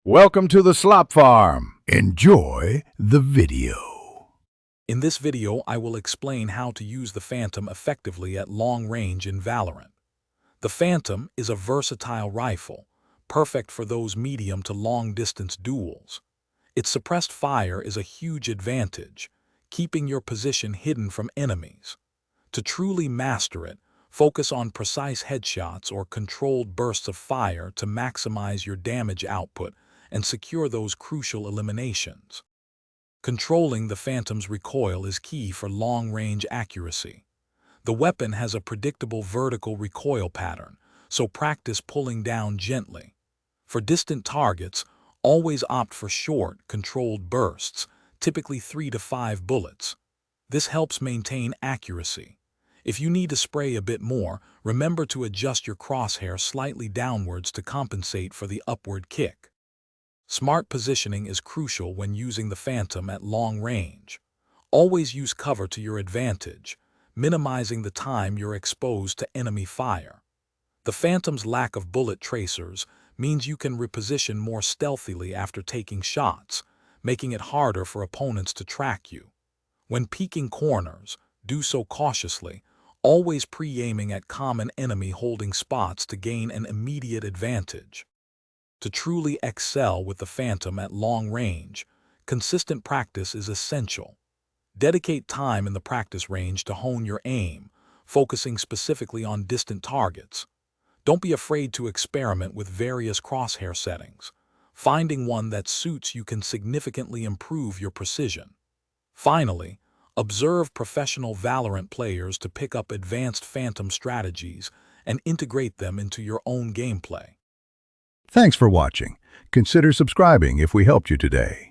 Welcome to the Slop Farm. Enjoy the video. In this video, I will explain how to use the Phantom effectively at long range in Valorant. The Phantom is a versatile rifle, perfect for those medium to long-distance duels. Its suppressed fire is a huge advantage, keeping your position hidden from enemies. To truly master it, focus on precise headshots or controlled bursts of fire to maximize your damage output and secure those crucial eliminations. Controlling the Phantom's recoil is key for long-range accuracy. The weapon has a predictable vertical recoil pattern, so practice pulling down gently. For distant targets, always opt for short, controlled bursts, typically 3 to 5 bullets. This helps maintain accuracy. If you need to spray a bit more, remember to adjust your crosshair slightly downwards to compensate for the upward kick. Smart positioning is crucial when using the Phantom at long range. Always use cover to your advantage, minimizing the time you're exposed to enemy fire. The Phantom's lack of bullet tracers means you can reposition more stealthily after taking shots, making it harder for opponents to track you. When peeking corners, do so cautiously, always pre-aiming at common enemy holding spots to gain an immediate advantage. To truly excel with the Phantom at long range, consistent practice is essential. Dedicate time in the practice range to hone your aim, focusing specifically on distant targets. Don't be afraid to experiment with various crosshair settings. Finding one that suits you can significantly improve your precision. Finally, observe professional Valorant players to pick up advanced Phantom strategies and integrate them into your own gameplay. Thanks for watching. Consider subscribing if we helped you today.